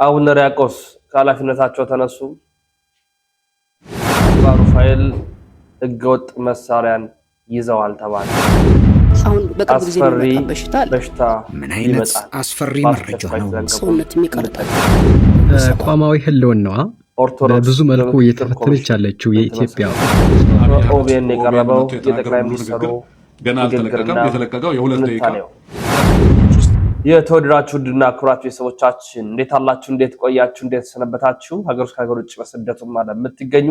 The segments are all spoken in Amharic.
አቡነ ሪያቆስ ከኃላፊነታቸው ተነሱ። ሩፋኤል ህገወጥ መሳሪያን ይዘዋል ተባለ። አሁን በቅርብ ጊዜ በሽታ ምን አይነት አስፈሪ መረጃ ነው? ሰውነት የሚቀርጣል ቋማዊ ህልውናዋ በብዙ መልኩ እየተፈተነች ያለችው የኢትዮጵያ ኦቤን የቀረበው የጠቅላይ ሚኒስትሩ ገና አልተለቀቀም። የተለቀቀው የሁለት ደቂቃ የተወደዳችሁ ድና ክቡራት ቤተሰቦቻችን እንዴት አላችሁ? እንዴት ቆያችሁ? እንዴት ሰነበታችሁ? ሀገር ውስጥ ከሀገር ውጭ በስደቱም ዓለም የምትገኙ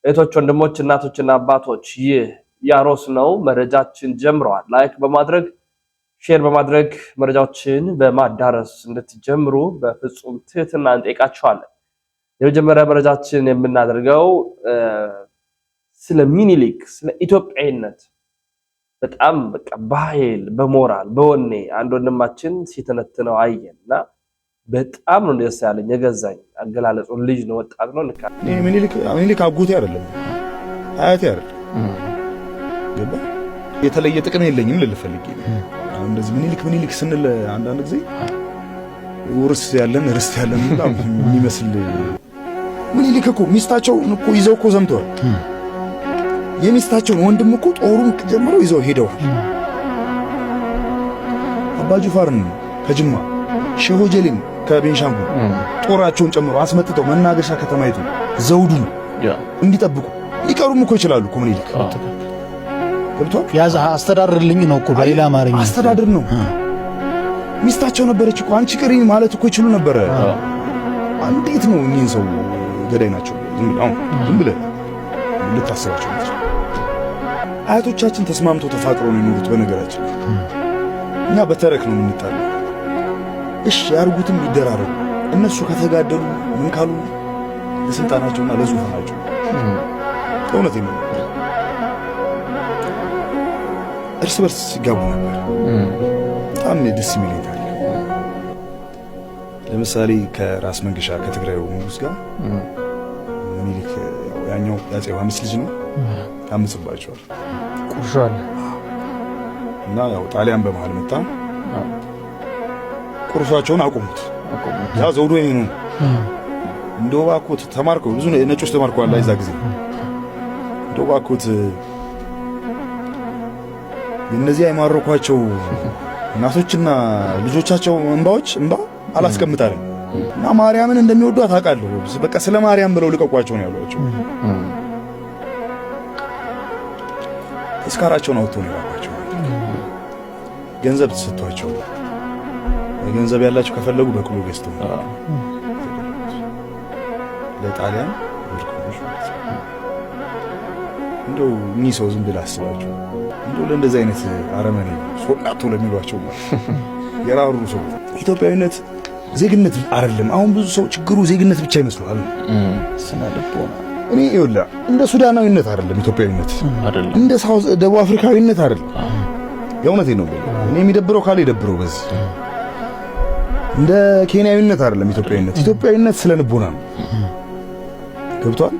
እህቶች፣ ወንድሞች፣ እናቶችና አባቶች ይህ ያሮስ ነው። መረጃችን ጀምረዋል። ላይክ በማድረግ ሼር በማድረግ መረጃዎችን በማዳረስ እንድትጀምሩ በፍጹም ትህትና እንጠይቃችኋለን። የመጀመሪያ መረጃችን የምናደርገው ስለ ሚኒሊክ ስለ ኢትዮጵያዊነት በጣም በቃ በኃይል በሞራል በወኔ አንድ ወንድማችን ሲተነትነው አየንና በጣም ነው ደስ ያለኝ። የገዛኝ አገላለጹ ልጅ ነው፣ ወጣት ነው። ንካ ሚኒሊክ አጎቴ አይደለም አያቴ አይደለም። ገባ የተለየ ጥቅም የለኝም ልልፈልግ አሁን እንደዚህ ሚኒሊክ ስንል አንዳንድ ጊዜ ውርስ ያለን ርስት ያለን በጣም የሚመስል ሚኒሊክ እኮ ሚስታቸውን እኮ ይዘው እኮ ዘምተዋል። የሚስታቸውን ወንድም እኮ ጦሩን ጀምረው ይዘው ሄደዋል። አባጅፋርን ከጅማ ሸሆጀሌን ከቤንሻንጉል ጦራቸውን ጨምረው አስመጥተው መናገሻ ከተማይቱ ዘውዱን እንዲጠብቁ ሊቀሩም እኮ ይችላሉ እኮ ሚኒሊክ ገብቷል። ያዛ አስተዳድርልኝ ነው እኮ በሌላ አማርኛ አስተዳድር ነው። ሚስታቸው ነበረች እኮ አንቺ ቅሪ ማለት እኮ ይችሉ ነበረ። እንዴት ነው እኚህን ሰው ገዳይ ናቸው ዝም ብለህ ልታስባቸው ነው? አያቶቻችን ተስማምተው ተፋቅረው ነው የሚኖሩት። በነገራችን እኛ በተረክ ነው የምንጣለው። እሺ ያርጉትም ይደራረጉ። እነሱ ከተጋደሉ ምን ካሉ ለስልጣናቸውና ለዙፋናቸው እውነት ነው እርስ በርስ ሲጋቡ ነበር። በጣም ደስ የሚል ታሪክ። ለምሳሌ ከራስ መንገሻ ከትግራዩ ንጉስ ጋር ሚኒሊክ ያኛው ያጼ ዮሐንስ ልጅ ነው ያምጽባቸዋል ቁርሻል እና ያው ጣሊያን በመሃል መጣ። ቁርሻቸውን አቆሙት። ያ ዘውዱ የኔ ነው እንደው ባኮት ተማርከው ብዙ ነጮች ተማርከዋል አይዛ ጊዜ እንደው ባኮት እነዚህ አይማረኳቸው እናቶችና ልጆቻቸው እንባ አላስቀምጣለም እና ማርያምን እንደሚወዷት አውቃለሁ። በቃ ስለ ማርያም ብለው ልቀቋቸው ነው ያሏቸው። ተስካራቸውን አውጥተው ነው ያሏቸው። ገንዘብ ተሰጥቷቸው ገንዘብ ያላቸው ከፈለጉ በቅሎ ገዝተው ለጣሊያን ወርቆሽ እንደው እኚህ ሰው ዝም ብለህ አስባቸው። እንደው ለእንደዚህ አይነት አረመኔ ሶናቶ ለሚሏቸው የራሩ ሰው ኢትዮጵያዊነት ዜግነት አይደለም። አሁን ብዙ ሰው ችግሩ ዜግነት ብቻ ይመስላል። ስናልቦና እኔ ይኸውልህ እንደ ሱዳናዊነት አይደለም ኢትዮጵያዊነት አይደለም፣ እንደ ሳውዝ ደቡብ አፍሪካዊነት አይደለም። የእውነቴን ነው። እኔ የሚደብረው ካለ ይደብረው። በዚህ እንደ ኬንያዊነት አይደለም ኢትዮጵያዊነት። ኢትዮጵያዊነት ስለ ልቦና ነው። ገብቷል።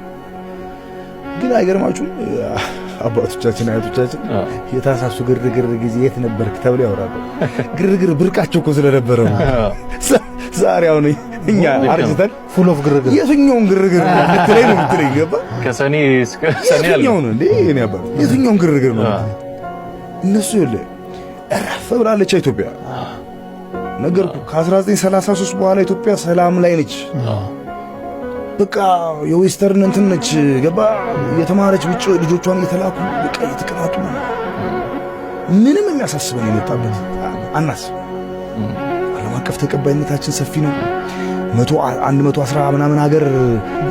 ግን አይገርማችሁም? አባቶቻችን አያቶቻችን የታሳሱ ግርግር ጊዜ የት ነበርክ ተብለው ያወራሉ። ግርግር ብርቃቸው እኮ ስለነበረ ነው። ዛሬ አሁን እኛ አርጅተን ፉል ኦፍ ግርግር የትኛውን ግርግር ልትለኝ ነው የምትለኝ? ገባ ከሰኔ እስከ ሰኔ ያለው የትኛው ነው እንዴ? እኔ አባ የትኛውን ግርግር ነው? እነሱ ይለ እረፍ ብላለች ኢትዮጵያ። ነገርኩ ከ1933 በኋላ ኢትዮጵያ ሰላም ላይ ነች። በቃ የዌስተርን እንትን ነች። ገባ የተማረች ውጭ ልጆቿን እየተላኩ በቃ እየተቀናጡ ምንም የሚያሳስበን የመጣበት አናስብ። ዓለም አቀፍ ተቀባይነታችን ሰፊ ነው። 110 ምናምን ሀገር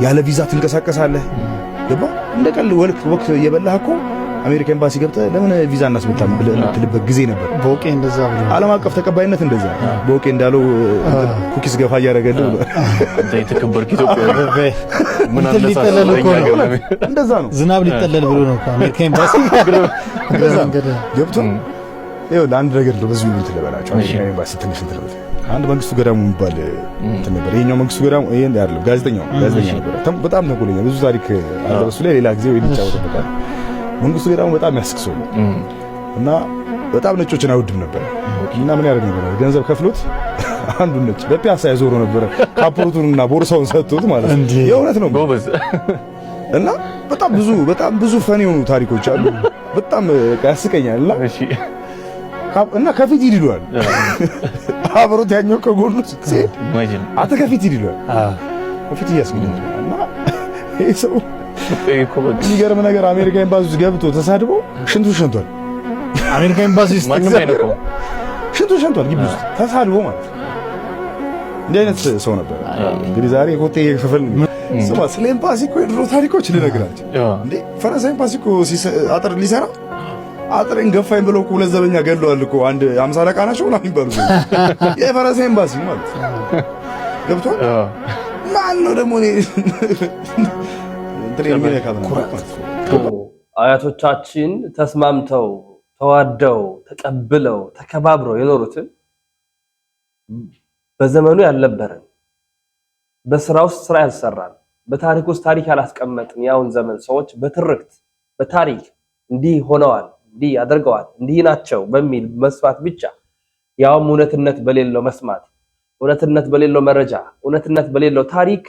ያለ ቪዛ ትንቀሳቀሳለህ። ገባ እንደ ቀል ወቅት እየበላህ እኮ አሜሪካ ኤምባሲ ገብተህ ለምን ቪዛ እናስመጣም ብለህ የምትልበት ጊዜ ነበር። በኦኬ እንደዛ ብሎ ዓለም አቀፍ ተቀባይነት እንደዛ በኦኬ እንዳለው ኩኪስ ገፋ እያደረገልህ አንተ የተከበርክ ኢትዮጵያዊ ምን ሊጠለል እኮ ነው። እንደዛ ነው። ዝናብ ሊጠለል ብሎ ነው እኮ አሜሪካ ኤምባሲ ገብቶ ይኸውልህ አንድ ነገር ነው። በዚህ ምን ትለበላችሁ? አሜሪካ ኤምባሲ ትንሽ ትለበል። አንድ መንግስቱ ገዳሙ የሚባል እንትን ነበር። ይሄኛው መንግስቱ ገዳሙ ይሄ አይደለም፣ ጋዜጠኛ ነበር። በጣም ተቆለኛ ብዙ ታሪክ አለ በሱ ላይ ሌላ ጊዜ ወይ እንጫወተበታል። መንግስቱ ገዳሙ በጣም ያስክሰው እና በጣም ነጮችን አይወድም ነበር እና ምን ያደርግ ነበር? ገንዘብ ከፍሎት አንዱ ነጭ በፒያሳ ያዞሮ ነበር ካፖርቱንና ቦርሳውን ሰጥቶት ማለት ነው። የእውነት ነው ጎበዝ። እና በጣም ብዙ ፈኒ የሆኑ ታሪኮች አሉ። በጣም ያስቀኛል። እና ከፊት ይልሏል አብሮት ያኛው ከጎኑ ሲሄድ አንተ ከፊት ይልሏል ከፊት እያስገኛል። እና ይሄ ሰው የሚገርም ነገር አሜሪካ ኤምባሲ ውስጥ ገብቶ ተሳድቦ ሽንቱ ሸንቷል። አሜሪካ ኤምባሲ ውስጥ ሽንቱ ሸንቷል ግቢ ውስጥ ተሳድቦ ማለት ነው። እንዲህ አይነት ሰው ነበር። እንግዲህ ዛሬ ኮቴ ክፍል ስማ፣ ስለ ኤምባሲ እኮ የድሮ ታሪኮች ልነግራችሁ እንዴ። ፈረንሳይ ኤምባሲ እኮ አጥር ሊሰራ አጥሬን ገፋኝ ብለው እኮ ሁለት ዘበኛ ገለዋል እኮ። አንድ 50 አለቃ ናቸው ምናምን የሚባሉ የፈረንሳይ ኤምባሲ ማለት ገብቷል። ማን ነው ደግሞ አያቶቻችን ተስማምተው ተዋደው ተቀብለው ተከባብረው የኖሩትን በዘመኑ ያልነበረን በስራ ውስጥ ስራ ያልሰራን በታሪክ ውስጥ ታሪክ ያላስቀመጥን ያውን ዘመን ሰዎች በትርክት በታሪክ እንዲህ ሆነዋል እንዲህ አድርገዋል እንዲህ ናቸው በሚል መስማት ብቻ ያውም እውነትነት በሌለው መስማት እውነትነት በሌለው መረጃ እውነትነት በሌለው ታሪክ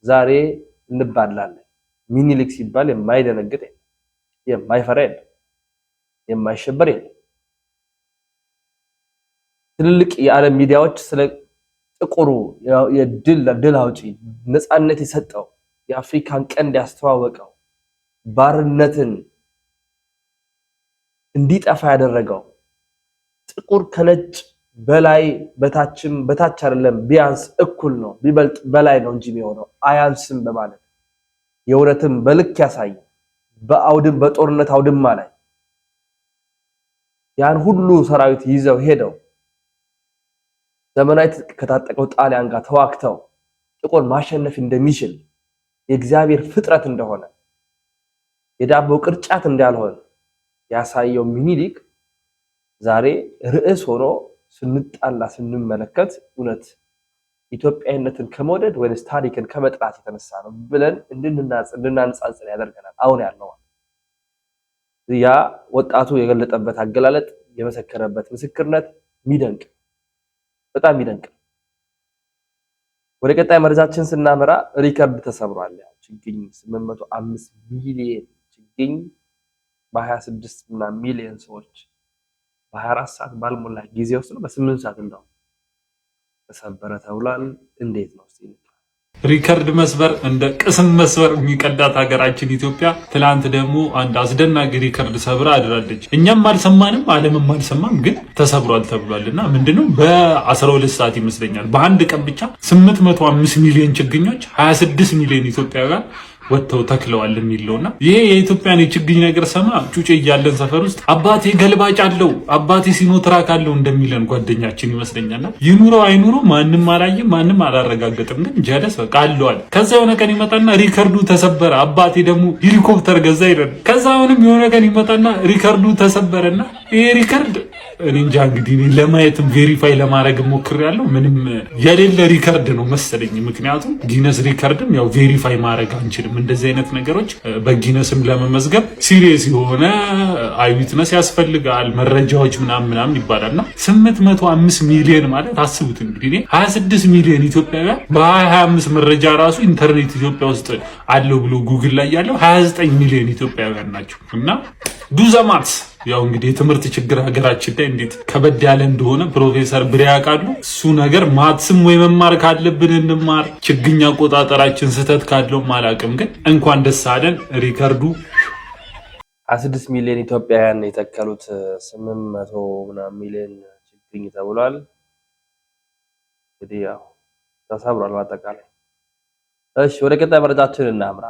ዛሬ እንባላለን። ሚኒሊክ ሲባል የማይደነግጥ የማይፈራ የማይሸበር ትልልቅ የዓለም ሚዲያዎች ስለ ጥቁሩ የድል አውጪ ነፃነት የሰጠው የአፍሪካን ቀንድ ያስተዋወቀው ባርነትን እንዲጠፋ ያደረገው ጥቁር ከነጭ በላይ በታች አይደለም ቢያንስ እኩል ነው ቢበልጥ በላይ ነው እንጂ የሚሆነው አያንስም በማለት የእውነትም በልክ ያሳይ በአውድም በጦርነት አውድማ ላይ ያን ሁሉ ሰራዊት ይዘው ሄደው ዘመናዊ ከታጠቀው ጣሊያን ጋር ተዋክተው ጥቁር ማሸነፍ እንደሚችል የእግዚአብሔር ፍጥረት እንደሆነ የዳቦ ቅርጫት እንዳልሆነ ያሳየው ሚኒሊክ ዛሬ ርዕስ ሆኖ ስንጣላ ስንመለከት እውነት ኢትዮጵያዊነትን ከመውደድ ወይስ ታሪክን ከመጥላት የተነሳ ነው ብለን እንድናንጻጽር ያደርገናል። አሁን ያለው ያ ወጣቱ የገለጠበት አገላለጥ የመሰከረበት ምስክርነት ሚደንቅ በጣም ሚደንቅ። ወደ ቀጣይ መረጃችን ስናመራ ሪከርድ ተሰብሯል። ያው ችግኝ 805 ሚሊዮን ችግኝ በ26 ሚሊዮን ሰዎች በ24 ሰዓት ባልሞላ ጊዜ ውስጥ ነው በ8 ሰዓት እንደው ተሰበረ ተብሏል። እንዴት ነው እስቲ ሪከርድ መስበር እንደ ቅስም መስበር የሚቀዳት ሀገራችን ኢትዮጵያ ትላንት ደግሞ አንድ አስደናቂ ሪከርድ ሰብራ አድራለች። እኛም አልሰማንም ዓለምም አልሰማም፣ ግን ተሰብሯል ተብሏልና ምንድነው በ12 ሰዓት ይመስለኛል በአንድ ቀን ብቻ 805 ሚሊዮን ችግኞች 26 ሚሊዮን ኢትዮጵያውያን ወጥተው ተክለዋል የሚለውና ይሄ የኢትዮጵያን የችግኝ ነገር ሰማ ጩጬ እያለን ሰፈር ውስጥ አባቴ ገልባጭ አለው አባቴ ሲኖትራክ አለው እንደሚለን ጓደኛችን ይመስለኛልና ይኑረው አይኑረው ማንም አላየም ማንም አላረጋገጥም፣ ግን ጀለስ በቃ አለዋል። ከዛ የሆነ ቀን ይመጣና ሪከርዱ ተሰበረ አባቴ ደግሞ ሄሊኮፕተር ገዛ ይላል። ከዛ አሁንም የሆነ ቀን ይመጣና ሪከርዱ ተሰበረና ይሄ ሪከርድ እኔ እንጃ እንግዲህ ለማየትም ቬሪፋይ ለማድረግ ሞክሬያለሁ። ምንም የሌለ ሪከርድ ነው መሰለኝ። ምክንያቱም ጊነስ ሪከርድም ያው ቬሪፋይ ማድረግ አንችልም። እንደዚህ አይነት ነገሮች በጊነስም ለመመዝገብ ሲሪየስ የሆነ አይዊትነስ ያስፈልጋል፣ መረጃዎች ምናምን ይባላልና 805 ሚሊዮን ማለት አስቡት እንግዲህ 26 ሚሊዮን ኢትዮጵያውያን በ2025 መረጃ ራሱ ኢንተርኔት ኢትዮጵያ ውስጥ አለው ብሎ ጉግል ላይ ያለው 29 ሚሊዮን ኢትዮጵያውያን ናቸው እና ዱዘማት ያው እንግዲህ የትምህርት ችግር ሀገራችን ላይ እንዴት ከበድ ያለ እንደሆነ ፕሮፌሰር ብሬ ያውቃሉ። እሱ ነገር ማትስም ወይ መማር ካለብን እንማር፣ ችግኝ አቆጣጠራችን ስህተት ካለው አላውቅም፣ ግን እንኳን ደስ አለን። ሪከርዱ 26 ሚሊዮን ኢትዮጵያውያን የተከሉት 800 ሚሊዮን ችግኝ ተብሏል። እንግዲህ ያው ተሰብሯል በአጠቃላይ። እሺ ወደ ቀጣይ መረጃችን እናምራ።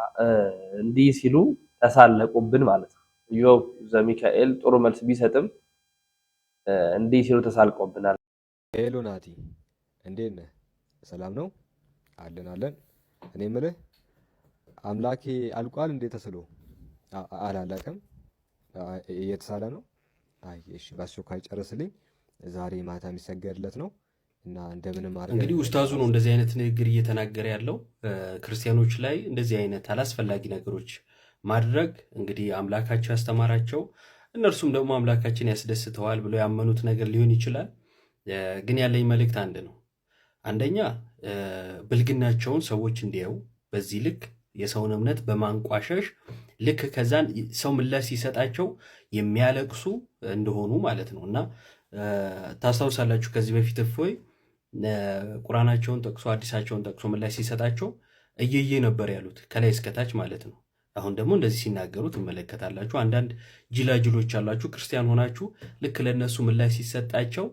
እንዲህ ሲሉ ተሳለቁብን ማለት ነው። ኢዮብ ዘሚካኤል ጥሩ መልስ ቢሰጥም እንዲህ ሲሉ ተሳልቆብናል። ሄሎ ናቲ እንዴት ነህ? ሰላም ነው? አለን። እኔ የምልህ አምላኬ አልቋል እንዴ? ተስሎ አላለቀም? እየተሳለ ነው? አይ እሺ፣ በአስቸኳይ ጨርስልኝ። ዛሬ ማታ የሚሰገድለት ነው እና እንደምንም አድርገህ እንግዲህ ኡስታዙ ነው እንደዚህ አይነት ንግግር እየተናገረ ያለው። ክርስቲያኖች ላይ እንደዚህ አይነት አላስፈላጊ ነገሮች ማድረግ እንግዲህ አምላካቸው ያስተማራቸው እነርሱም ደግሞ አምላካችን ያስደስተዋል ብለው ያመኑት ነገር ሊሆን ይችላል። ግን ያለኝ መልእክት አንድ ነው። አንደኛ ብልግናቸውን ሰዎች እንዲያዩ በዚህ ልክ የሰውን እምነት በማንቋሸሽ ልክ ከዛን ሰው ምላሽ ሲሰጣቸው የሚያለቅሱ እንደሆኑ ማለት ነው። እና ታስታውሳላችሁ ከዚህ በፊት እፎይ ቁርአናቸውን ጠቅሶ አዲሳቸውን ጠቅሶ ምላሽ ሲሰጣቸው እየየ ነበር ያሉት ከላይ እስከታች ማለት ነው። አሁን ደግሞ እንደዚህ ሲናገሩ ትመለከታላችሁ። አንዳንድ ጅላጅሎች አላችሁ ክርስቲያን ሆናችሁ ልክ ለነሱ ምላሽ ሲሰጣቸው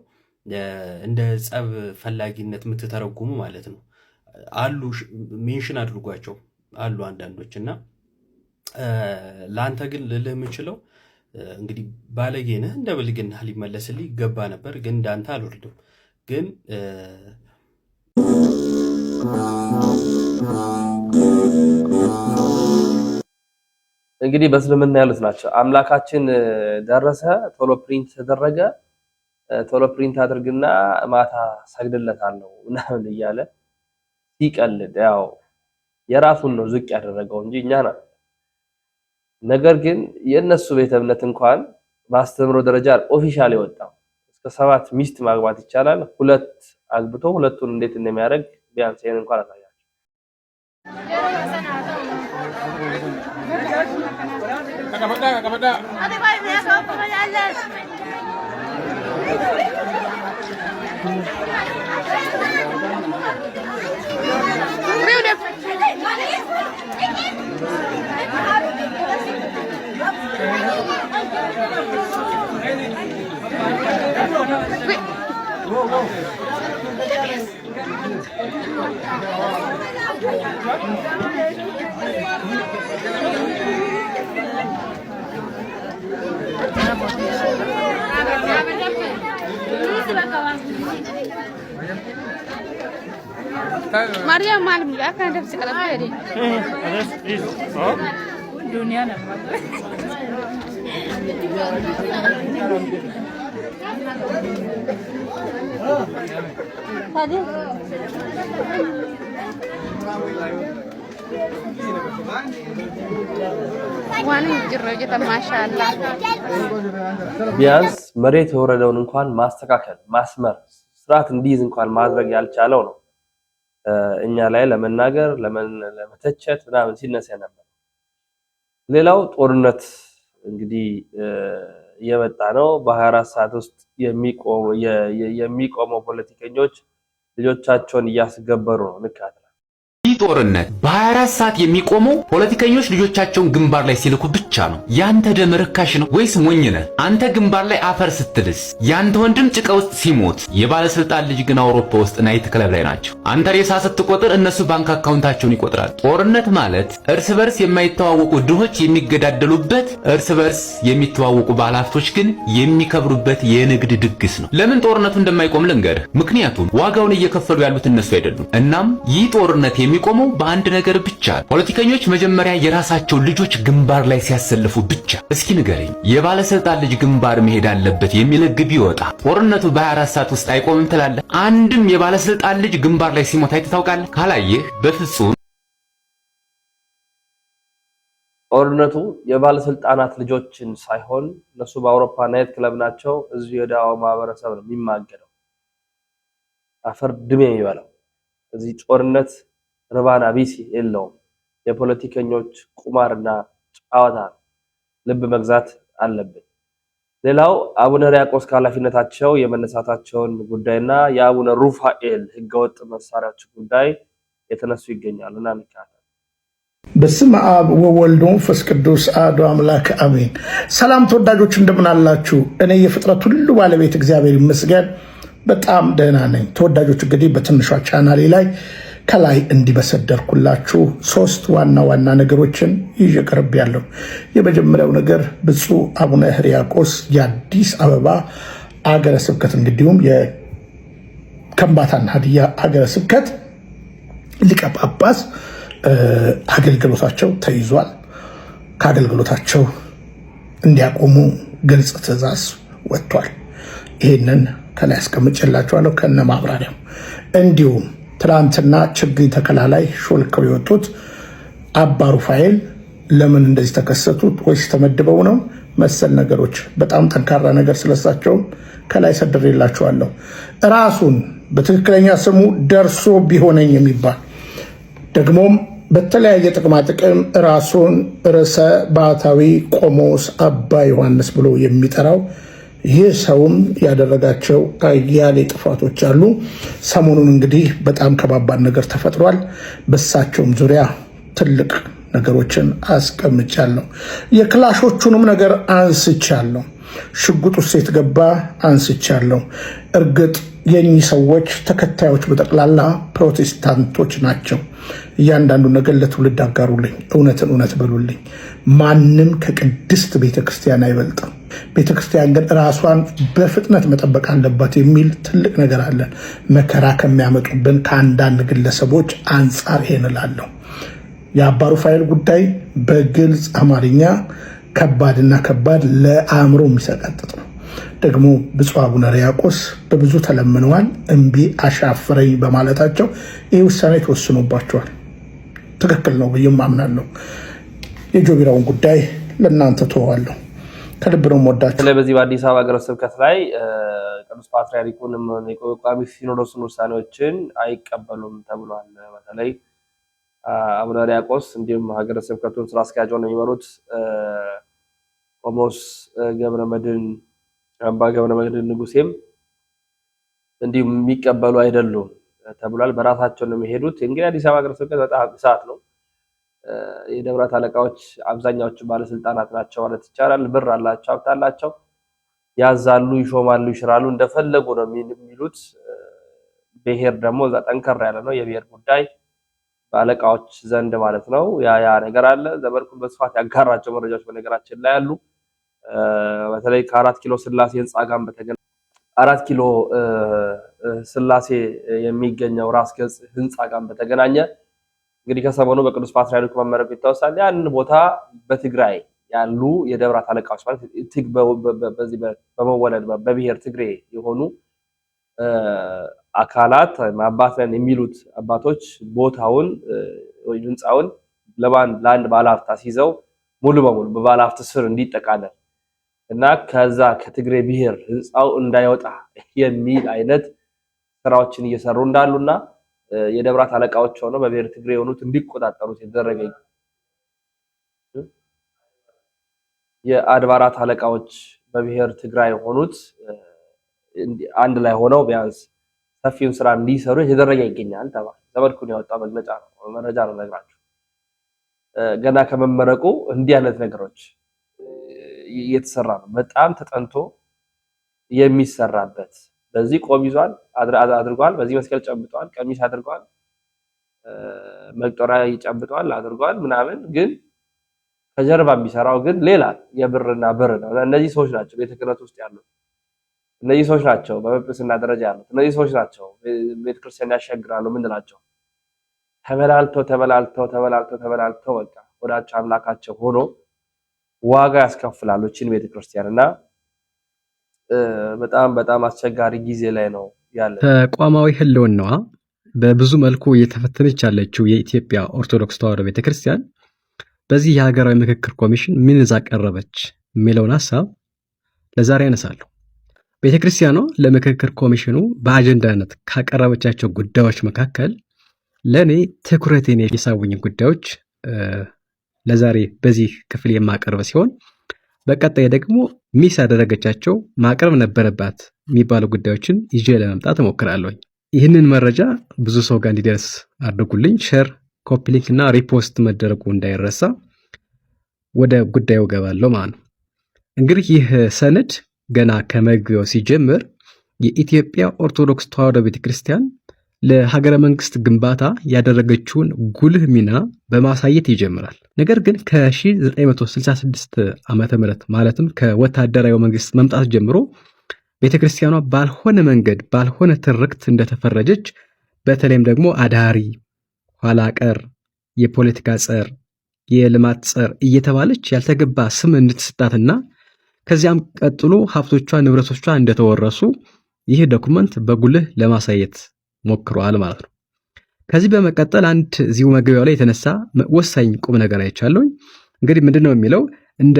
እንደ ጸብ ፈላጊነት የምትተረጉሙ ማለት ነው አሉ። ሜንሽን አድርጓቸው አሉ አንዳንዶች። እና ለአንተ ግን ልልህ የምችለው እንግዲህ ባለጌ ነህ፣ እንደ ብልግና ሊመለስልህ ይገባ ነበር፣ ግን እንዳንተ አልወርድም። ግን እንግዲህ በእስልምና ያሉት ናቸው። አምላካችን ደረሰ፣ ቶሎ ፕሪንት ተደረገ፣ ቶሎ ፕሪንት አድርግና ማታ ሰግድለታለሁ ምናምን እያለ ሲቀልድ ያው የራሱን ነው ዝቅ ያደረገው እንጂ እኛና። ነገር ግን የነሱ ቤተ እምነት እንኳን በአስተምሮ ደረጃ ኦፊሻል የወጣው እስከ 7 ሚስት ማግባት ይቻላል። 2 አግብቶ 2ቱን እንዴት እንደሚያደርግ ቢያንስ ይሄን እንኳን አሳያችሁ። Maria malam ya kan ada sekarang ada. Dunia nama. Tadi. ዋን ጅሮጅ ተማሻላ ቢያንስ መሬት የወረደውን እንኳን ማስተካከል ማስመር ስርዓት እንዲይዝ እንኳን ማድረግ ያልቻለው ነው እኛ ላይ ለመናገር ለመተቸት ምናምን ሲነሳ ነበር። ሌላው ጦርነት እንግዲህ እየመጣ ነው። በ24 ሰዓት ውስጥ የሚቆመው ፖለቲከኞች ልጆቻቸውን እያስገበሩ ነው። ንካት ይህ ጦርነት በ24 ሰዓት የሚቆመው ፖለቲከኞች ልጆቻቸውን ግንባር ላይ ሲልኩ ብቻ ነው። ያንተ ደም ርካሽ ነው ወይስ ሞኝ ነህ? አንተ ግንባር ላይ አፈር ስትልስ፣ ያንተ ወንድም ጭቃ ውስጥ ሲሞት፣ የባለስልጣን ልጅ ግን አውሮፓ ውስጥ ናይት ክለብ ላይ ናቸው። አንተ ሬሳ ስትቆጥር እነሱ ባንክ አካውንታቸውን ይቆጥራል። ጦርነት ማለት እርስ በርስ የማይተዋወቁ ድሆች የሚገዳደሉበት፣ እርስ በርስ የሚተዋወቁ ባለሀብቶች ግን የሚከብሩበት የንግድ ድግስ ነው። ለምን ጦርነቱ እንደማይቆም ልንገርህ። ምክንያቱም ዋጋውን እየከፈሉ ያሉት እነሱ አይደሉም። እናም ይህ ጦርነት የሚቆመው በአንድ ነገር ብቻ ነው። ፖለቲከኞች መጀመሪያ የራሳቸው ልጆች ግንባር ላይ ሲያሰልፉ ብቻ። እስኪ ንገረኝ፣ የባለስልጣን ልጅ ግንባር መሄድ አለበት የሚል ሕግ ቢወጣ ጦርነቱ በ24 ሰዓት ውስጥ አይቆምም ትላለህ? አንድም የባለስልጣን ልጅ ግንባር ላይ ሲሞት አይተህ ታውቃለህ? ካላየህ በፍጹም ጦርነቱ የባለስልጣናት ልጆችን ሳይሆን እነሱ በአውሮፓ ናይት ክለብ ናቸው። እዚህ የዳዋ ማህበረሰብ ነው የሚማገደው፣ አፈር ድሜ ይበላው። እዚህ ጦርነት ርባና ቢስ የለውም። የፖለቲከኞች ቁማርና ጨዋታ ልብ መግዛት አለብን። ሌላው አቡነ ሕርያቆስ ከኃላፊነታቸው የመነሳታቸውን ጉዳይና የአቡነ ሩፋኤል ህገወጥ መሳሪያዎች ጉዳይ የተነሱ ይገኛሉና ንካታ በስመ አብ ወወልድ ወመንፈስ ቅዱስ አሐዱ አምላክ አሜን። ሰላም ተወዳጆች እንደምን አላችሁ? እኔ የፍጥረት ሁሉ ባለቤት እግዚአብሔር ይመስገን በጣም ደህና ነኝ። ተወዳጆች እንግዲህ በትንሿ ቻናሌ ላይ ከላይ እንዲበሰደርኩላችሁ 3 ዋና ዋና ነገሮችን ይዤ ቀርቤያለሁ። የመጀመሪያው ነገር ብፁዕ አቡነ ሕርያቆስ የአዲስ አበባ አገረ ስብከት እንግዲሁም የከምባታና ሀዲያ አገረ ስብከት ሊቀ ጳጳስ አገልግሎታቸው ተይዟል። ከአገልግሎታቸው እንዲያቆሙ ግልጽ ትዕዛዝ ወጥቷል። ይህንን ከላይ አስቀምጬላችኋለሁ ከነ ማብራሪያው። እንዲሁም ትላንትና ችግኝ ተከላ ላይ ሾልከው የወጡት አባ ሩፋኤል ለምን እንደዚህ ተከሰቱት ወይስ ተመድበው ነው መሰል ነገሮች በጣም ጠንካራ ነገር ስለሳቸው ከላይ ሰድሬላችኋለሁ። ራሱን በትክክለኛ ስሙ ደርሶ ቢሆነኝ የሚባል ደግሞም በተለያየ ጥቅማ ጥቅም ራሱን ርዕሰ ባሕታዊ ቆሞስ አባ ዮሐንስ ብሎ የሚጠራው ይህ ሰውም ያደረጋቸው አያሌ ጥፋቶች አሉ። ሰሞኑን እንግዲህ በጣም ከባባድ ነገር ተፈጥሯል። በሳቸውም ዙሪያ ትልቅ ነገሮችን አስቀምጫለሁ። የክላሾቹንም ነገር አንስቻለሁ። ሽጉጥ ውስጥ የተገባ አንስቻለሁ። እርግጥ የኚህ ሰዎች ተከታዮች በጠቅላላ ፕሮቴስታንቶች ናቸው። እያንዳንዱ ነገር ለትውልድ አጋሩልኝ፣ እውነትን እውነት በሉልኝ። ማንም ከቅድስት ቤተክርስቲያን አይበልጥም። ቤተክርስቲያን ግን ራሷን በፍጥነት መጠበቅ አለባት የሚል ትልቅ ነገር አለን። መከራ ከሚያመጡብን ከአንዳንድ ግለሰቦች አንጻር ይሄን እላለሁ። የአባ ሩፋኤል ጉዳይ በግልጽ አማርኛ ከባድና ከባድ ለአእምሮ የሚሰቀጥጥ ነው። ደግሞ ብፁዕ አቡነ ሕርያቆስ በብዙ ተለምነዋል። እምቢ አሻፍረኝ በማለታቸው ይህ ውሳኔ ተወስኖባቸዋል። ትክክል ነው ብዬም አምናለሁ። የጆቢራውን ጉዳይ ለእናንተ ተወዋለሁ። ከልብ ነው የምወዳቸው። በዚህ በአዲስ አበባ ሀገረ ስብከት ላይ ቅዱስ ፓትርያርኩንም የቋሚ ሲኖዶስን ውሳኔዎችን አይቀበሉም ተብሏል። በተለይ አቡነ ሕርያቆስ እንዲሁም ሀገረ ስብከቱን ስራ አስኪያጅ ሆነው የሚመሩት ቆሞስ ገብረ መድኅን አባ ገብረ መድኅን ንጉሴም እንዲሁም የሚቀበሉ አይደሉም ተብሏል። በራሳቸው ነው የሚሄዱት። እንግዲህ አዲስ አበባ ሀገረ ስብከት በጣም ሰዓት ነው። የደብራት አለቃዎች አብዛኛዎቹ ባለስልጣናት ናቸው ማለት ይቻላል። ብር አላቸው፣ ሀብት አላቸው፣ ያዛሉ፣ ይሾማሉ፣ ይሽራሉ፣ እንደፈለጉ ነው የሚሉት። ብሔር ደግሞ እዛ ጠንከር ያለ ነው። የብሔር ጉዳይ በአለቃዎች ዘንድ ማለት ነው። ያ ነገር አለ። ዘመድኩን በስፋት ያጋራቸው መረጃዎች በነገራችን ላይ አሉ። በተለይ ከ4 ኪሎ ስላሴ ህንፃ ጋር በተገናኘ 4 ኪሎ ስላሴ የሚገኘው ራስ ገጽ ህንፃ ጋር በተገናኘ እንግዲህ ከሰሞኑ በቅዱስ ፓትርያርኩ መመረቁ ይታወሳል። ያን ቦታ በትግራይ ያሉ የደብራት አለቃዎች ማለት በዚህ በመወለድ በብሔር ትግሬ የሆኑ አካላት አባት ነን የሚሉት አባቶች ቦታውን ወይ ህንፃውን ለአንድ ባለሀብት አስይዘው ሙሉ በሙሉ በባለሀብት ስር እንዲጠቃለል እና ከዛ ከትግሬ ብሔር ህንፃው እንዳይወጣ የሚል አይነት ስራዎችን እየሰሩ እንዳሉና የደብራት አለቃዎች ሆነው በብሔር ትግሬ የሆኑት እንዲቆጣጠሩት የተደረገ የአድባራት አለቃዎች በብሔር ትግራይ የሆኑት አንድ ላይ ሆነው ቢያንስ ሰፊውን ስራ እንዲሰሩ የተደረገ ይገኛል ተባለ። ዘመድኩን ያወጣው መግለጫ ነው፣ መረጃ ነው ነግራችሁ። ገና ከመመረቁ እንዲህ አይነት ነገሮች እየተሰራ ነው። በጣም ተጠንቶ የሚሰራበት በዚህ ቆብ ይዟል አድርጓል፣ በዚህ መስቀል ጨብጧል፣ ቀሚስ አድርጓል፣ መቅጦሪያ ይጨብጧል አድርጓል ምናምን። ግን ከጀርባ የሚሰራው ግን ሌላ የብርና ብር ነው። እነዚህ ሰዎች ናቸው ቤተ ክህነት ውስጥ ያሉት። እነዚህ ሰዎች ናቸው በጵጵስና ደረጃ ያሉት። እነዚህ ሰዎች ናቸው ቤተክርስቲያን ያሻግራሉ ምንላቸው። ተበላልተው በቃ ወዳቸው አምላካቸው ሆኖ ዋጋ ያስከፍላሉ እቺን ቤተክርስቲያን እና በጣም አስቸጋሪ ጊዜ ላይ ነው ያለ። ተቋማዊ ህልውናዋ በብዙ መልኩ እየተፈተነች ያለችው የኢትዮጵያ ኦርቶዶክስ ተዋሕዶ ቤተክርስቲያን በዚህ የሀገራዊ ምክክር ኮሚሽን ምን ይዛ ቀረበች የሚለውን ሀሳብ ለዛሬ ያነሳለሁ። ቤተክርስቲያኗ ለምክክር ኮሚሽኑ በአጀንዳነት ካቀረበቻቸው ጉዳዮች መካከል ለኔ ትኩረቴን የሳቡኝ ጉዳዮች ለዛሬ በዚህ ክፍል የማቀርብ ሲሆን በቀጣይ ደግሞ ሚስ ያደረገቻቸው ማቅረብ ነበረባት የሚባሉ ጉዳዮችን ይዤ ለመምጣት እሞክራለሁ። ይህንን መረጃ ብዙ ሰው ጋር እንዲደርስ አድርጉልኝ። ሼር፣ ኮፒ ሊንክ እና ሪፖስት መደረጉ እንዳይረሳ። ወደ ጉዳዩ ገባለሁ ማለት ነው። እንግዲህ ይህ ሰነድ ገና ከመግቢያው ሲጀምር የኢትዮጵያ ኦርቶዶክስ ተዋሕዶ ቤተክርስቲያን ለሀገረ መንግስት ግንባታ ያደረገችውን ጉልህ ሚና በማሳየት ይጀምራል። ነገር ግን ከ1966 ዓመተ ምህረት ማለትም ከወታደራዊ መንግስት መምጣት ጀምሮ ቤተክርስቲያኗ ባልሆነ መንገድ ባልሆነ ትርክት እንደተፈረጀች፣ በተለይም ደግሞ አዳሪ፣ ኋላ ቀር፣ የፖለቲካ ጸር፣ የልማት ጸር እየተባለች ያልተገባ ስም እንድትሰጣትና ከዚያም ቀጥሎ ሀብቶቿ ንብረቶቿ እንደተወረሱ ይህ ዶክመንት በጉልህ ለማሳየት ሞክሯል ማለት ነው። ከዚህ በመቀጠል አንድ እዚሁ መግቢያው ላይ የተነሳ ወሳኝ ቁም ነገር አይቻለሁ። እንግዲህ ምንድነው የሚለው እንደ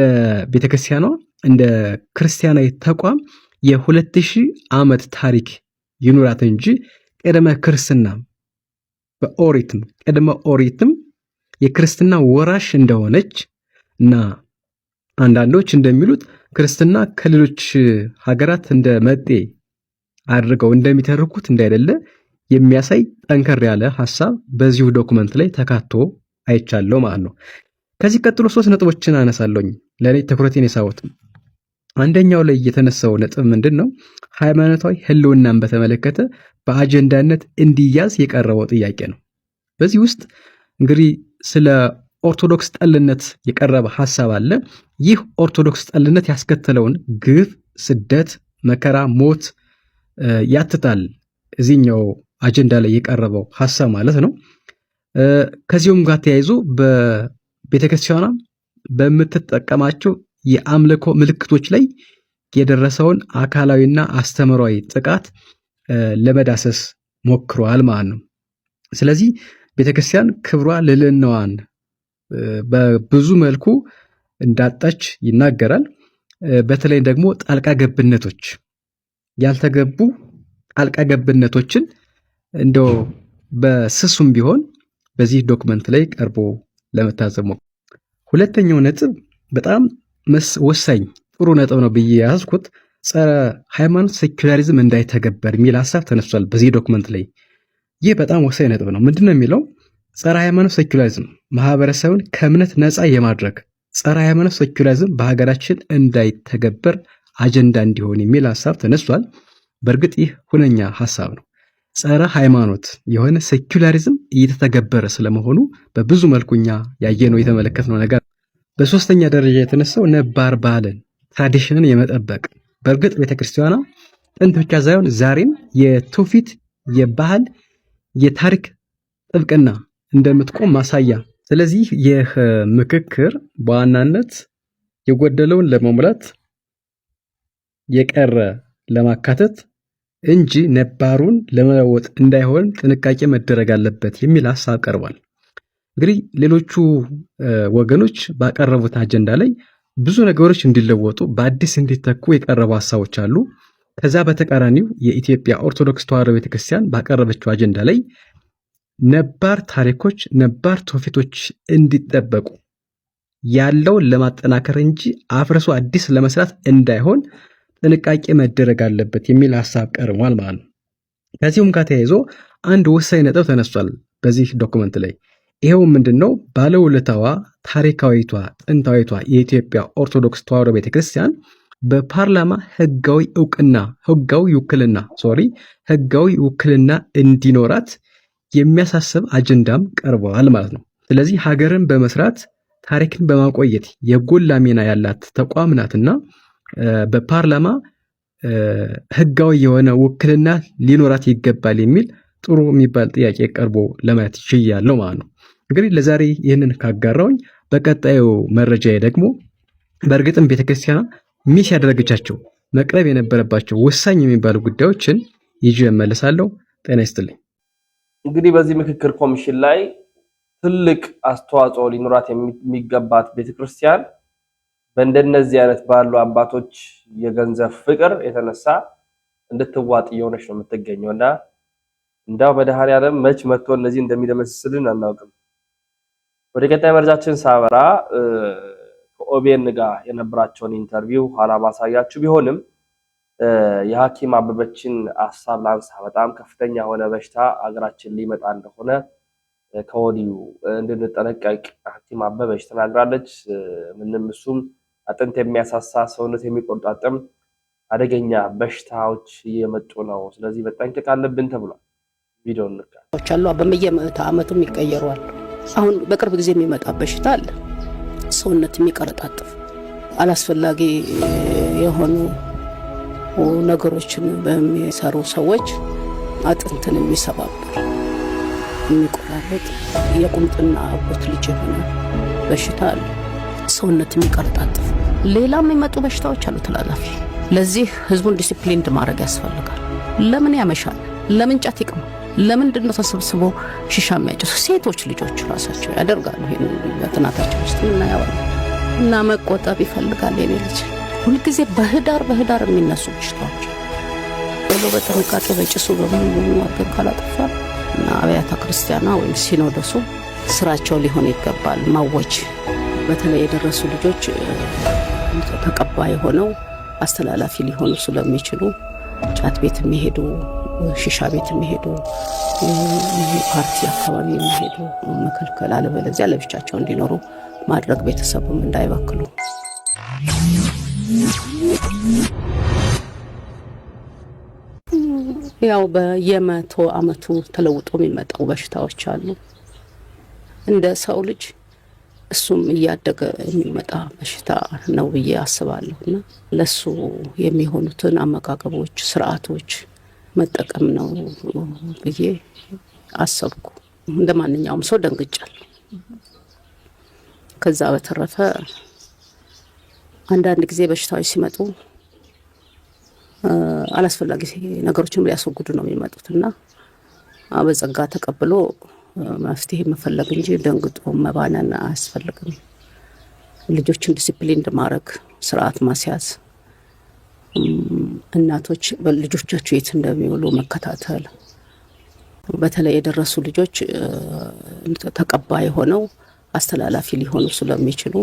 ቤተክርስቲያኗ እንደ ክርስቲያናዊ ተቋም የ2000 ዓመት ታሪክ ይኑራት እንጂ ቅድመ ክርስትና በኦሪትም ቅድመ ኦሪትም የክርስትና ወራሽ እንደሆነች እና አንዳንዶች እንደሚሉት ክርስትና ከሌሎች ሀገራት እንደ መጤ አድርገው እንደሚተርኩት እንዳይደለ የሚያሳይ ጠንከር ያለ ሐሳብ በዚሁ ዶክመንት ላይ ተካቶ አይቻለሁ ማለት ነው። ከዚህ ቀጥሎ 3 ነጥቦችን አነሳለሁኝ ለኔ ትኩረቴን የሳቡት። አንደኛው ላይ የተነሳው ነጥብ ምንድነው? ሃይማኖታዊ ህልውናን በተመለከተ በአጀንዳነት እንዲያዝ የቀረበው ጥያቄ ነው። በዚህ ውስጥ እንግዲህ ስለ ኦርቶዶክስ ጠልነት የቀረበ ሐሳብ አለ። ይህ ኦርቶዶክስ ጠልነት ያስከተለውን ግፍ፣ ስደት፣ መከራ፣ ሞት ያትታል እዚህኛው አጀንዳ ላይ የቀረበው ሐሳብ ማለት ነው። ከዚሁም ጋር ተያይዞ በቤተክርስቲያኗ በምትጠቀማቸው የአምልኮ ምልክቶች ላይ የደረሰውን አካላዊና አስተምሯዊ ጥቃት ለመዳሰስ ሞክሯል ማለት ነው። ስለዚህ ቤተክርስቲያን ክብሯ ልዕልናዋን በብዙ መልኩ እንዳጣች ይናገራል። በተለይ ደግሞ ጣልቃ ገብነቶች ያልተገቡ ጣልቃ ገብነቶችን እንደው በስሱም ቢሆን በዚህ ዶክመንት ላይ ቀርቦ ለመታዘብ ነው። ሁለተኛው ነጥብ በጣም ወሳኝ ጥሩ ነጥብ ነው ብዬ ያዝኩት ጸረ ሃይማኖት ሴኩላሪዝም እንዳይተገበር የሚል ሐሳብ ተነስቷል በዚህ ዶክመንት ላይ። ይህ በጣም ወሳኝ ነጥብ ነው። ምንድነው የሚለው? ጸረ ሃይማኖት ሴኩላሪዝም ማህበረሰቡን ከእምነት ነፃ የማድረግ ጸረ ሃይማኖት ሴኩላሪዝም በሀገራችን እንዳይተገበር አጀንዳ እንዲሆን የሚል ሐሳብ ተነስቷል። በእርግጥ ይህ ሁነኛ ሐሳብ ነው። ጸረ ሃይማኖት የሆነ ሴኩላሪዝም እየተተገበረ ስለመሆኑ በብዙ መልኩኛ ያየነው የተመለከትነው ነገር። በሶስተኛ ደረጃ የተነሳው ነባር ባህልን ትራዲሽንን የመጠበቅ በእርግጥ ቤተክርስቲያኗ ጥንት ብቻ ሳይሆን ዛሬም የትውፊት የባህል የታሪክ ጥብቅና እንደምትቆም ማሳያ። ስለዚህ ይህ ምክክር በዋናነት የጎደለውን ለመሙላት የቀረ ለማካተት እንጂ ነባሩን ለመለወጥ እንዳይሆን ጥንቃቄ መደረግ አለበት የሚል ሐሳብ ቀርቧል። እንግዲህ ሌሎቹ ወገኖች ባቀረቡት አጀንዳ ላይ ብዙ ነገሮች እንዲለወጡ በአዲስ እንዲተኩ የቀረቡ ሐሳቦች አሉ። ከዛ በተቃራኒው የኢትዮጵያ ኦርቶዶክስ ተዋሕዶ ቤተክርስቲያን ባቀረበችው አጀንዳ ላይ ነባር ታሪኮች ነባር ትውፊቶች እንዲጠበቁ ያለውን ለማጠናከር እንጂ አፍርሶ አዲስ ለመስራት እንዳይሆን ጥንቃቄ መደረግ አለበት የሚል ሐሳብ ቀርቧል ማለት ነው። ከዚሁም ጋር ተያይዞ አንድ ወሳኝ ነጥብ ተነስቷል በዚህ ዶክመንት ላይ። ይሄው ምንድነው? ባለውለታዋ ታሪካዊቷ ጥንታዊቷ የኢትዮጵያ ኦርቶዶክስ ተዋሕዶ ቤተክርስቲያን በፓርላማ ህጋዊ ውክልና እንዲኖራት የሚያሳስብ አጀንዳም ቀርበዋል ማለት ነው። ስለዚህ ሀገርን በመስራት ታሪክን በማቆየት የጎላ ሚና ያላት ተቋም ናትና በፓርላማ ህጋዊ የሆነ ውክልና ሊኖራት ይገባል የሚል ጥሩ የሚባል ጥያቄ ቀርቦ ለማየት ይችላል ማለት ነው። እንግዲህ ለዛሬ ይህንን ካጋራውኝ በቀጣዩ መረጃዬ ደግሞ በእርግጥም ቤተክርስቲያኗ ሚስ ያደረገቻቸው መቅረብ የነበረባቸው ወሳኝ የሚባሉ ጉዳዮችን ይዤ እመለሳለሁ። ጤና ይስጥልኝ። እንግዲህ በዚህ ምክክር ኮሚሽን ላይ ትልቅ አስተዋጽኦ ሊኖራት የሚገባት ቤተክርስቲያን በእንደነዚህ አይነት ባሉ አባቶች የገንዘብ ፍቅር የተነሳ እንድትዋጥ እየሆነች ነው የምትገኘውና እንዳው መድኃኔዓለም መች መጥቶ እነዚህ እንደሚደመስስልን አናውቅም። ወደ ቀጣይ መረጃችን ሳበራ ከኦቤን ጋር የነበራቸውን ኢንተርቪው ኋላ ማሳያችሁ ቢሆንም የሐኪም አበበችን ሐሳብ ላንሳ። በጣም ከፍተኛ የሆነ በሽታ አገራችን ሊመጣ እንደሆነ ከወዲሁ እንድንጠነቀቅ ሐኪም አበበች ተናግራለች። ምንም እሱም አጥንት የሚያሳሳ ሰውነት የሚቆርጣጥም አደገኛ በሽታዎች እየመጡ ነው፣ ስለዚህ መጠንቀቅ አለብን ተብሏል። ቪዲዮ እንካች አሉ በመየመታ አመቱም ይቀየራል። አሁን በቅርብ ጊዜ የሚመጣ በሽታ አለ፣ ሰውነት የሚቀርጣጥፍ አላስፈላጊ የሆኑ ነገሮችን በሚሰሩ ሰዎች አጥንትን የሚሰባበር የሚቆራረጥ የቁምጥና አቦት ልጅ የሆነ በሽታ አለ፣ ሰውነት የሚቀርጣጥፍ። ሌላም የሚመጡ በሽታዎች አሉ ተላላፊ። ለዚህ ህዝቡን ዲሲፕሊንድ ማድረግ ያስፈልጋል። ለምን ያመሻል? ለምን ጫት ይቅማል? ለምንድን ነው ተሰብስቦ ሺሻ የሚያጨሱ? ሴቶች ልጆች ራሳቸው ያደርጋሉ። ይሄን በጥናታቸው ውስጥ እናያለን። እና መቆጠብ ይፈልጋል። የኔ ልጅ ሁልጊዜ በህዳር የሚነሱ በሽታዎች የምንገለገለው በጥንቃቄ በጭሱ በምን አድርገን ካላጠፋ እና አብያተ ክርስቲያና ወይም ሲኖዶሱ ስራቸው ሊሆን ይገባል ማወጅ። በተለይ የደረሱ ልጆች ተቀባይ ሆነው አስተላላፊ ሊሆኑ ስለሚችሉ ጫት ቤት የሚሄዱ ሺሻ ቤት የሚሄዱ ፓርቲ አካባቢ የሚሄዱ መከልከል፣ አለበለዚያ ለብቻቸው እንዲኖሩ ማድረግ፣ ቤተሰቡም እንዳይበክሉ። ያው በየመቶ ዓመቱ ተለውጦ የሚመጣው በሽታዎች አሉ። እንደ ሰው ልጅ እሱም እያደገ የሚመጣ በሽታ ነው ብዬ አስባለሁና ለሱ የሚሆኑትን አመጋገቦች፣ ስርዓቶች መጠቀም ነው ብዬ አሰብኩ። እንደ ማንኛውም ሰው ደንግጫለሁ። ከዛ በተረፈ አንዳንድ ጊዜ በሽታዎች ሲመጡ አላስፈላጊ ነገሮችን ሊያስወግዱ ነው የሚመጡትና በጸጋ ተቀብሎ መፍትሄ መፈለግ እንጂ ደንግጦ መባነን አያስፈልግም። ልጆችን ዲሲፕሊን ማድረግ፣ ስርዓት ማስያዝ፣ እናቶች ልጆቻቸው የት እንደሚውሉ መከታተል። በተለይ የደረሱ ልጆች ተቀባይ ሆነው አስተላላፊ ሊሆኑ ስለሚችሉ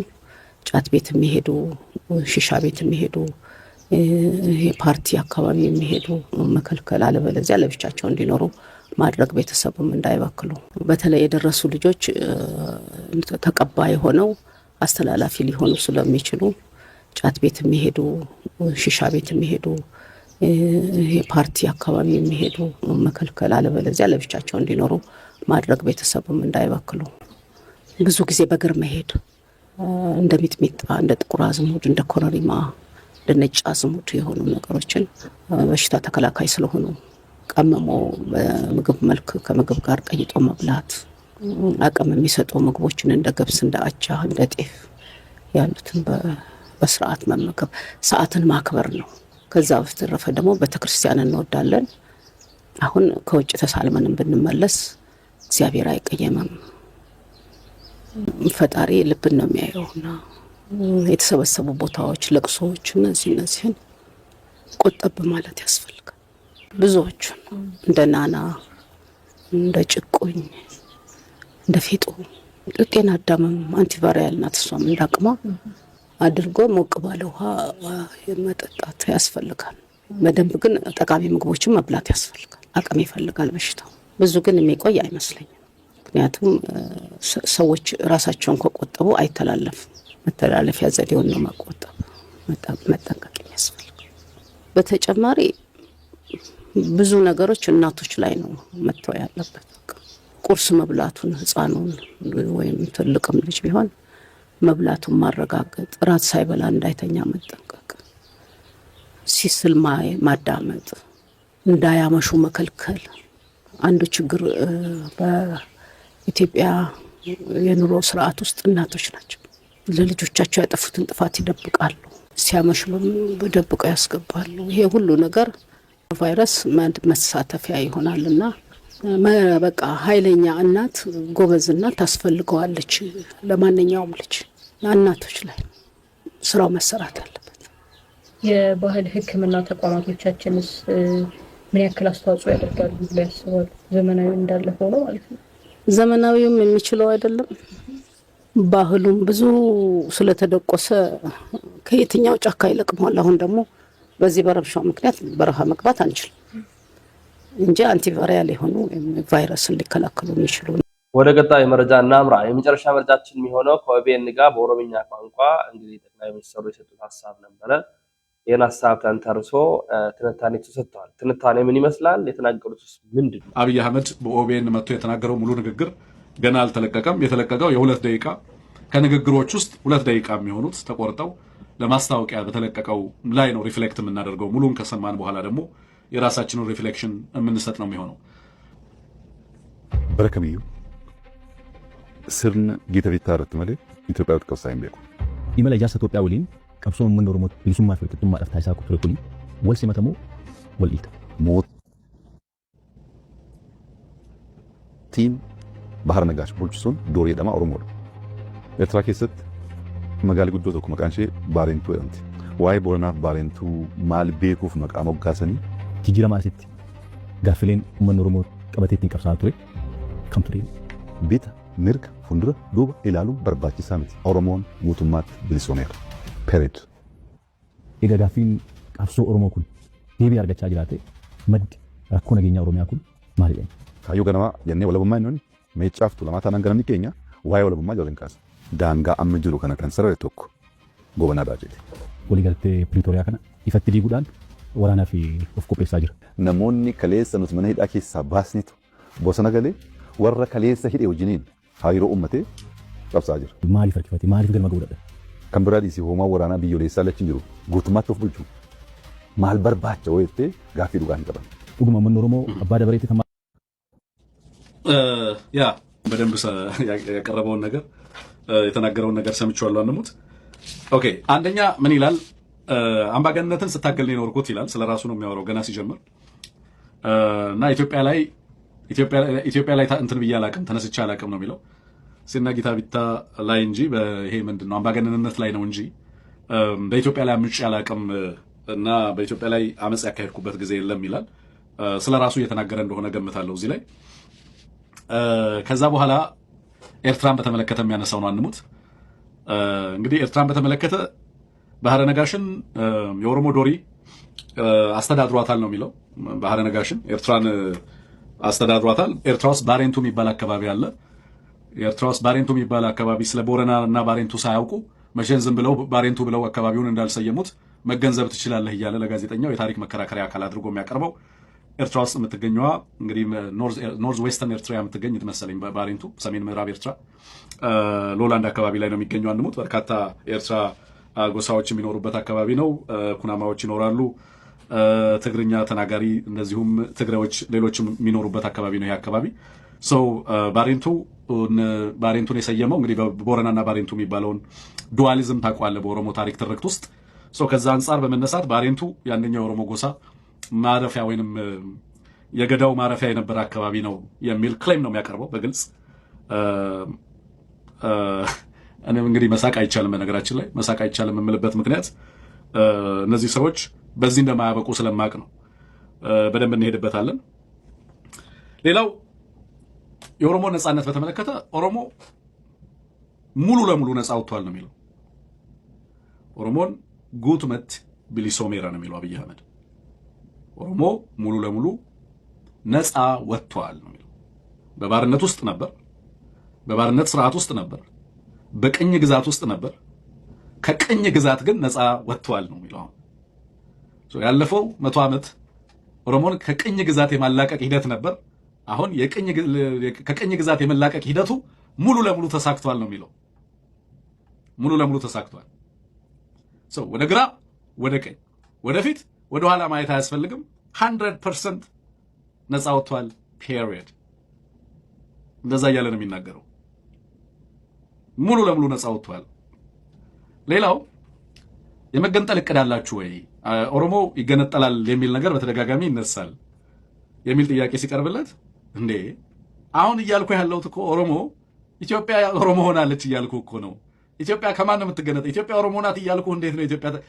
ጫት ቤት የሚሄዱ ሺሻ ቤት የሚሄዱ ፓርቲ አካባቢ የሚሄዱ መከልከል፣ አለበለዚያ ለብቻቸው እንዲኖሩ ማድረግ፣ ቤተሰቡም እንዳይበክሉ። በተለይ የደረሱ ልጆች ተቀባይ ሆነው አስተላላፊ ሊሆኑ ስለሚችሉ ጫት ቤት የሚሄዱ ሺሻ ቤት የሚሄዱ ፓርቲ አካባቢ የሚሄዱ መከልከል፣ አለበለዚያ ለብቻቸው እንዲኖሩ ማድረግ፣ ቤተሰቡም እንዳይበክሉ። ብዙ ጊዜ በእግር መሄድ እንደ ሚጥሚጣ፣ እንደ ጥቁር አዝሙድ፣ እንደ ኮረሪማ፣ እንደ ነጭ አዝሙድ የሆኑ ነገሮችን በሽታ ተከላካይ ስለሆኑ ቀመሞ በምግብ መልክ ከምግብ ጋር ቀይጦ መብላት፣ አቅም የሚሰጡ ምግቦችን እንደ ገብስ፣ እንደ አጃ፣ እንደ ጤፍ ያሉትን በስርዓት መመገብ፣ ሰዓትን ማክበር ነው። ከዛ በተረፈ ደግሞ ቤተክርስቲያን እንወዳለን። አሁን ከውጭ ተሳልመን ብንመለስ እግዚአብሔር አይቀየምም። ፈጣሪ ልብን ነው የሚያየውና የተሰበሰቡ ቦታዎች፣ ለቅሶዎች፣ እነዚህን ቆጠብ ማለት ያስፈልጋል። ብዙዎቹ እንደ ናና፣ እንደ ጭቁኝ፣ እንደ ፌጦ ጤና አዳምም አንቲቫይራል ናት። እሷም እንዳቅማ አድርጎ ሞቅ ባለ ውሃ መጠጣት ያስፈልጋል። በደንብ ግን ጠቃሚ ምግቦችን መብላት ያስፈልጋል። አቅም ይፈልጋል በሽታው። ብዙ ግን የሚቆይ አይመስለኝም። ምክንያቱም ሰዎች ራሳቸውን ከቆጠቡ አይተላለፍም። መተላለፊያ ዘዴውን ነው መቆጠብ፣ መጠንቀቅ ያስፈልጋል። በተጨማሪ ብዙ ነገሮች እናቶች ላይ ነው መተው ያለበት። ቁርስ መብላቱን ህፃኑን ወይም ትልቅም ልጅ ቢሆን መብላቱን ማረጋገጥ፣ ራት ሳይበላ እንዳይተኛ መጠንቀቅ፣ ሲስል ማዳመጥ፣ እንዳያመሹ መከልከል። አንዱ ችግር በኢትዮጵያ የኑሮ ስርዓት ውስጥ እናቶች ናቸው። ለልጆቻቸው ያጠፉትን ጥፋት ይደብቃሉ። ሲያመሹ በደብቀው ያስገባሉ። ይሄ ሁሉ ነገር ቫይረስ መሳተፊያ ይሆናልና በቃ ኃይለኛ እናት፣ ጎበዝ እናት ታስፈልገዋለች ለማንኛውም ልጅ። እናቶች ላይ ስራው መሰራት አለበት። የባህል ሕክምና ተቋማቶቻችንስ ምን ያክል አስተዋጽኦ ያደርጋሉ ብለው ያስባሉ? ዘመናዊ እንዳለ ሆኖ ማለት ነው። ዘመናዊውም የሚችለው አይደለም። ባህሉም ብዙ ስለተደቆሰ ከየትኛው ጫካ ይለቅመዋል። አሁን ደግሞ በዚህ በረብሻው ምክንያት በረሃ መግባት አንችልም እንጂ አንቲቫይራል የሆኑ ቫይረስን ሊከላከሉ የሚችሉ። ወደ ቀጣይ መረጃ እናምራ። የመጨረሻ መረጃችን የሚሆነው ከኦቤን ጋር በኦሮምኛ ቋንቋ እንግዲህ ጠቅላይ ሚኒስትሩ የሰጡት ሀሳብ ነበረ። ይህን ሀሳብ ተንተርሶ ትንታኔ ተሰጥቷል። ትንታኔ ምን ይመስላል? የተናገሩትስ ምንድን ነው? አብይ አህመድ በኦቤን መጥቶ የተናገረው ሙሉ ንግግር ገና አልተለቀቀም። የተለቀቀው የ2 ደቂቃ ከንግግሮች ውስጥ 2 ደቂቃ የሚሆኑት ተቆርጠው ለማስታወቂያ በተለቀቀው ላይ ነው ሪፍሌክት የምናደርገው። ሙሉን ከሰማን በኋላ ደግሞ የራሳችንን ሪፍሌክሽን የምንሰጥ ነው የሚሆነው። በረከምዩ ስርን ጌተቤታ ረት መለ ኢትዮጵያ ተቀሳይም ቢቁ ኢመለ ያስ ኢትዮጵያ ወሊን ቀብሶ ምን ኦሮሞ ሊሱማ ፍልቅቱ ማጠፍ ታይሳኩ ትረኩኒ ወልሲ መተሞ ወልኢታ ሞት ቲም ባህር ነጋሽ ቡልቹሶን ዶር የደማ ኦሮሞ ኤርትራ ኬሰት መጋሊ ጉዶ ተኩ መቃንሼ ባሬንቱ ያንት ዋይ ቦረናፍ ባሬንቱ ማል ቤኩፍ መቃ ሞጋሰኒ jijjiirama asitti gaaffileen uummanni Oromoo qabatee ittiin qabsaa'aa ture kam ture? Bita mirga fuuldura duuba ilaaluun barbaachisaa miti. Oromoon guutummaatti bilisoomeera. Period. Egaa gaaffiin qabsoo Oromoo kun deebii argachaa jiraate maddi rakkoo nageenyaa Oromiyaa kun maalidha? Kaayyoo ganamaa jennee walabummaa inni meecaaf tulamaa taanaan ganamni keenya waa'ee walabummaa jala hin kaasa. Daangaa amma jiru kana kan sarare tokko goobanaadhaa jedhe. Waliigaltee Piriitooriyaa kana ifatti diiguudhaan waraanaa fi of qopheessaa jira. Namoonni kaleessa nuti mana hidhaa keessaa baasnitu bosona galee warra kaleessa hidhe wajjiniin hariiroo uummatee qabsaa jira. Maaliif harkifate? Maaliif galma godhadha? Kan biraa dhiisii hoomaa waraanaa biyyoolessaa lachi jiru guutummaatti of bulchuu maal barbaacha wayittee gaaffii dhugaa hin qaban. Dhuguma uummanni Oromoo abbaa dabareetti kan ያ በደንብ ያቀረበውን ነገር የተናገረውን ነገር ሰምቼዋለሁ። አንሙት ኦኬ። አንደኛ ምን ይላል? አምባገነንነትን ስታገል ነው የኖርኩት ይላል። ስለራሱ ነው የሚያወራው ገና ሲጀምር እና ኢትዮጵያ ላይ እንትን ብዬ አላቅም ተነስቼ አላቅም ነው የሚለው ሲና ጊታ ቢታ ላይ እንጂ ይሄ ምንድነው አምባገነንነት ላይ ነው እንጂ በኢትዮጵያ ላይ አምጬ አላቅም እና በኢትዮጵያ ላይ አመጽ ያካሄድኩበት ጊዜ የለም ይላል። ስለራሱ እየተናገረ እንደሆነ ገምታለሁ እዚህ ላይ። ከዛ በኋላ ኤርትራን በተመለከተ የሚያነሳው ነው አንሙት። እንግዲህ ኤርትራን በተመለከተ ባህረ ነጋሽን የኦሮሞ ዶሪ አስተዳድሯታል ነው የሚለው። ባህረ ነጋሽን ኤርትራን አስተዳድሯታል። ኤርትራ ውስጥ ባሬንቱ የሚባል አካባቢ አለ። ኤርትራ ውስጥ ባሬንቱ የሚባል አካባቢ ስለ ቦረና እና ባሬንቱ ሳያውቁ መቼም ዝም ብለው ባሬንቱ ብለው አካባቢውን እንዳልሰየሙት መገንዘብ ትችላለህ እያለ ለጋዜጠኛው የታሪክ መከራከሪያ አካል አድርጎ የሚያቀርበው ኤርትራ ውስጥ የምትገኘዋ እንግዲህ ኖርዝ ዌስተርን ኤርትራ የምትገኝ ትመስለኝ ባሬንቱ ሰሜን ምዕራብ ኤርትራ ሎላንድ አካባቢ ላይ ነው የሚገኘው። አንሙት በርካታ ኤርትራ ጎሳዎች የሚኖሩበት አካባቢ ነው። ኩናማዎች ይኖራሉ፣ ትግርኛ ተናጋሪ እንደዚሁም ትግሬዎች ሌሎችም የሚኖሩበት አካባቢ ነው። ይሄ አካባቢ ሰው ባሬንቱን የሰየመው እንግዲህ ቦረናና ባሬንቱ የሚባለውን ዱዋሊዝም ታውቀዋለህ በኦሮሞ ታሪክ ትርክት ውስጥ ሰው ከዛ አንጻር በመነሳት ባሬንቱ ያንኛው የኦሮሞ ጎሳ ማረፊያ ወይንም የገዳው ማረፊያ የነበረ አካባቢ ነው የሚል ክሌም ነው የሚያቀርበው በግልጽ። እኔም እንግዲህ መሳቅ አይቻልም፣ በነገራችን ላይ መሳቅ አይቻልም የምልበት ምክንያት እነዚህ ሰዎች በዚህ እንደማያበቁ ስለማቅ ነው። በደንብ እንሄድበታለን። ሌላው የኦሮሞ ነጻነት በተመለከተ ኦሮሞ ሙሉ ለሙሉ ነጻ ወጥቷል ነው የሚለው። ኦሮሞን ጉትመት ቢሊሶሜራ ነው የሚለው አብይ አህመድ። ኦሮሞ ሙሉ ለሙሉ ነጻ ወጥቷል ነው የሚለው። በባርነት ውስጥ ነበር፣ በባርነት ስርዓት ውስጥ ነበር፣ በቅኝ ግዛት ውስጥ ነበር። ከቅኝ ግዛት ግን ነጻ ወጥቷል ነው የሚለው። ያለፈው 100 ዓመት ኦሮሞን ከቅኝ ግዛት የማላቀቅ ሂደት ነበር። አሁን ከቅኝ ግዛት የመላቀቅ ሂደቱ ሙሉ ለሙሉ ተሳክቷል ነው የሚለው። ሙሉ ለሙሉ ተሳክቷል። ወደ ግራ ወደ ቀኝ ወደፊት ወደ ኋላ ማየት አያስፈልግም። 100% ነጻ ወጥቷል ፔሪየድ። እንደዛ እያለ ነው የሚናገረው። ሙሉ ለሙሉ ነጻ ወጥቷል። ሌላው የመገንጠል እቅድ አላችሁ ወይ? ኦሮሞ ይገነጠላል የሚል ነገር በተደጋጋሚ ይነሳል የሚል ጥያቄ ሲቀርብለት እንዴ አሁን እያልኩ ያለሁት እኮ ኦሮሞ ኢትዮጵያ ኦሮሞ ሆናለች እያልኩ እኮ ነው። ኢትዮጵያ ከማን ነው የምትገነጠለው? ኢትዮጵያ ኦሮሞ ናት እያልኩ እንዴት ነው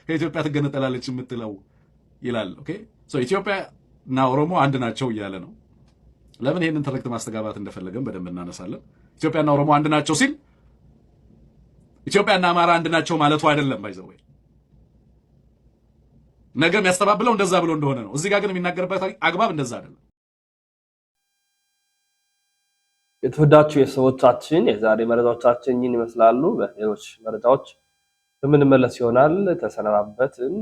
ከኢትዮጵያ ትገነጠላለች የምትለው ይላል። ኦኬ ሶ ኢትዮጵያ እና ኦሮሞ አንድ ናቸው እያለ ነው። ለምን ይሄንን ትርክት ማስተጋባት እንደፈለገም በደንብ እናነሳለን። ኢትዮጵያና ኦሮሞ አንድ ናቸው ሲል ኢትዮጵያና አማራ አንድ ናቸው ማለቱ አይደለም። ባይዘው ነገር የሚያስተባብለው እንደዛ ብሎ እንደሆነ ነው። እዚህ ጋር ግን የሚናገርበት አግባብ እንደዛ አይደለም። የተወዳችሁ የሰዎቻችን የዛሬ መረጃዎቻችን ይህን ይመስላሉ። በሌሎች መረጃዎች የምንመለስ ይሆናል። ተሰናበትን።